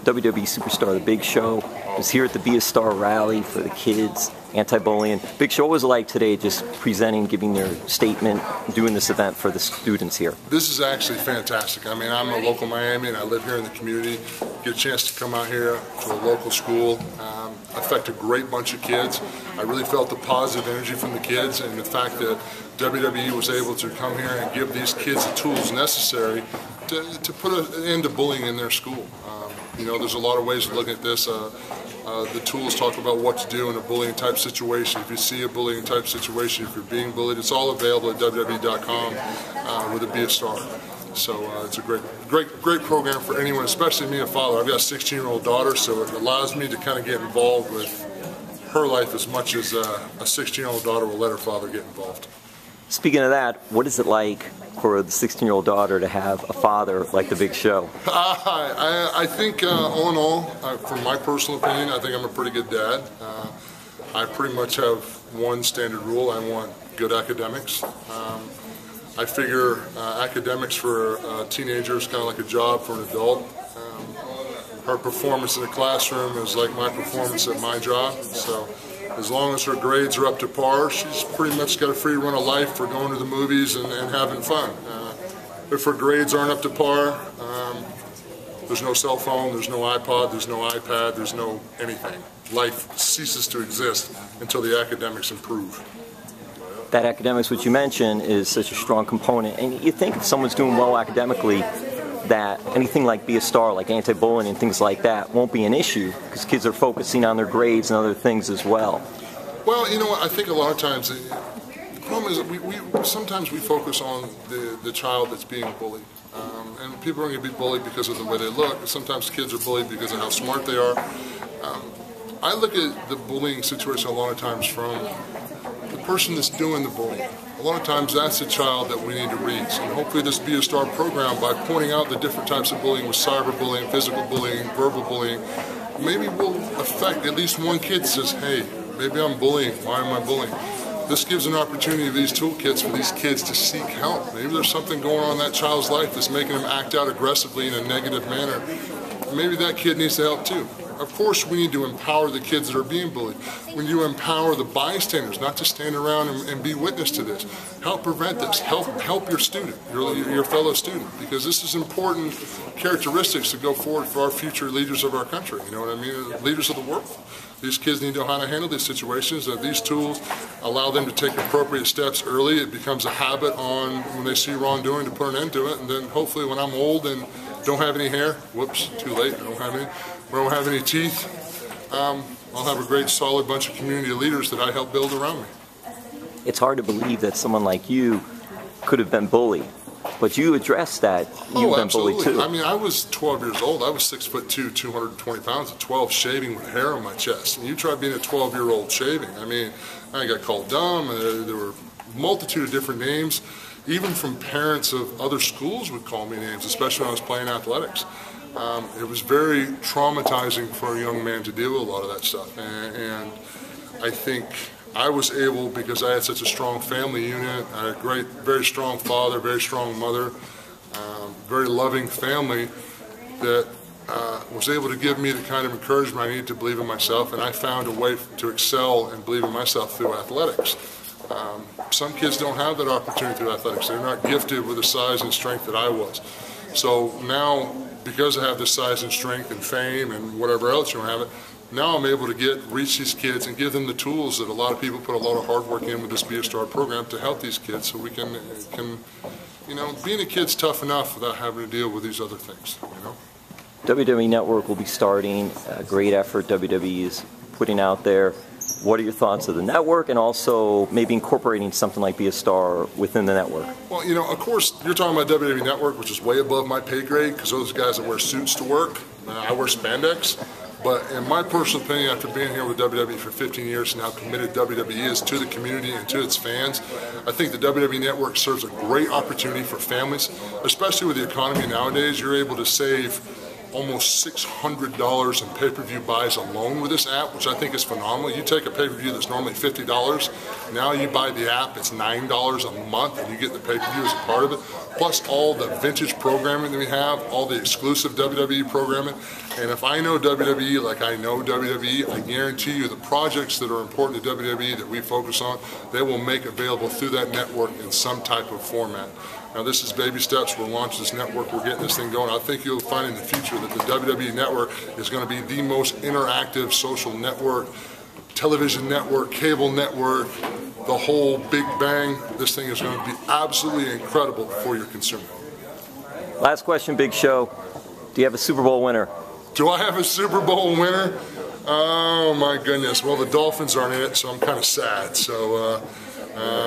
WWE superstar, the Big Show, was here at the Be a Star rally for the kids, anti-bullying. Big Show, what was it like today, just presenting, giving their statement, doing this event for the students here? This is actually fantastic. I mean, I'm a local Miami and I live here in the community. Get a chance to come out here to a local school, affect a great bunch of kids. I really felt the positive energy from the kids, and the fact that WWE was able to come here and give these kids the tools necessary to put an end to bullying in their school. You know, there's a lot of ways of looking at this. The tools talk about what to do in a bullying type situation. If you see a bullying type situation, if you're being bullied, it's all available at WWE.com with a Be a Star. So it's a great program for anyone, especially me, a father. I've got a 16-year-old daughter, so it allows me to kind of get involved with her life as much as a 16-year-old daughter will let her father get involved. Speaking of that, what is it like for the 16-year-old daughter to have a father like the Big Show? I think, all in all, from my personal opinion, I think I'm a pretty good dad. I pretty much have one standard rule. I want good academics. I figure academics for a teenager is kind of like a job for an adult. Her performance in the classroom is like my performance at my job. So as long as her grades are up to par, she's pretty much got a free run of life for going to the movies and having fun. If her grades aren't up to par, there's no cell phone, there's no iPod, there's no iPad, there's no anything. Life ceases to exist until the academics improve. That academics, which you mentioned, is such a strong component. And you think if someone's doing well academically, that anything like Be a Star, like anti-bullying and things like that, won't be an issue because kids are focusing on their grades and other things as well. Well, you know what, I think a lot of times the problem is that sometimes we focus on the child that's being bullied. And people are going to be bullied because of the way they look. Sometimes kids are bullied because of how smart they are. I look at the bullying situation a lot of times from the person that's doing the bullying. A lot of times that's a child that we need to reach. And hopefully this Be a Star program, by pointing out the different types of bullying with cyberbullying, physical bullying, verbal bullying, maybe will affect at least one kid that says, hey, maybe I'm bullying, why am I bullying? This gives an opportunity of these toolkits for these kids to seek help. Maybe there's something going on in that child's life that's making them act out aggressively in a negative manner. Maybe that kid needs help too. Of course, we need to empower the kids that are being bullied. We need to empower the bystanders, not to stand around and be witness to this. Help prevent this. Help your student, your fellow student, because this is important characteristics to go forward for our future leaders of our country. You know what I mean? Leaders of the world. These kids need to know how to handle these situations. These tools allow them to take appropriate steps early. It becomes a habit on when they see wrongdoing to put an end to it. And then hopefully when I'm old and don't have any hair, whoops, too late, I don't have any. When I don't have any teeth, I'll have a great solid bunch of community leaders that I help build around me. It's hard to believe that someone like you could have been bullied, but you addressed that you've been bullied too. I mean, I was 12 years old. I was 6'2", 220 pounds at 12, shaving with hair on my chest. And you try being a 12-year-old shaving. I mean, I got called dumb. There were a multitude of different names. Even from parents of other schools would call me names, especially when I was playing athletics. It was very traumatizing for a young man to deal with a lot of that stuff. And I think I was able, because I had such a strong family unit, I had a great, very strong father, very strong mother, very loving family, that was able to give me the kind of encouragement I needed to believe in myself, and I found a way to excel and believe in myself through athletics. Some kids don't have that opportunity through athletics. They're not gifted with the size and strength that I was. So now, because I have this size and strength and fame and whatever else you want to have it, now I'm able to reach these kids and give them the tools that a lot of people put a lot of hard work in with this Be a Star program to help these kids, so we can you know, being a kid's tough enough without having to deal with these other things, you know. WWE Network will be starting a great effort WWE is putting out there. What are your thoughts of the network, and also maybe incorporating something like Be a Star within the network? Well, you know, of course, you're talking about WWE Network, which is way above my pay grade, because those guys that wear suits to work. I wear spandex. But in my personal opinion, after being here with WWE for 15 years and how committed WWE is to the community and to its fans, I think the WWE Network serves a great opportunity for families, especially with the economy nowadays. You're able to save almost $600 in pay-per-view buys alone with this app, which I think is phenomenal. You take a pay-per-view that's normally $50, now you buy the app, it's $9 a month, and you get the pay-per-view as a part of it, plus all the vintage programming that we have, all the exclusive WWE programming. And if I know WWE like I know WWE, I guarantee you the projects that are important to WWE that we focus on, they will make available through that network in some type of format. Now this is baby steps. We'll launch this network. We're getting this thing going. I think you'll find in the future that the WWE network is going to be the most interactive social network, television network, cable network, the whole big bang. This thing is going to be absolutely incredible for your consumer. Last question, Big Show. Do you have a Super Bowl winner? Do I have a Super Bowl winner? Oh my goodness. Well, the Dolphins aren't in it, so I'm kind of sad. So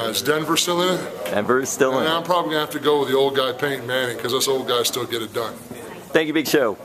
is Denver still in it? Denver is still in it. I'm probably going to have to go with the old guy Peyton Manning because us old guys still get it done. Thank you, Big Show.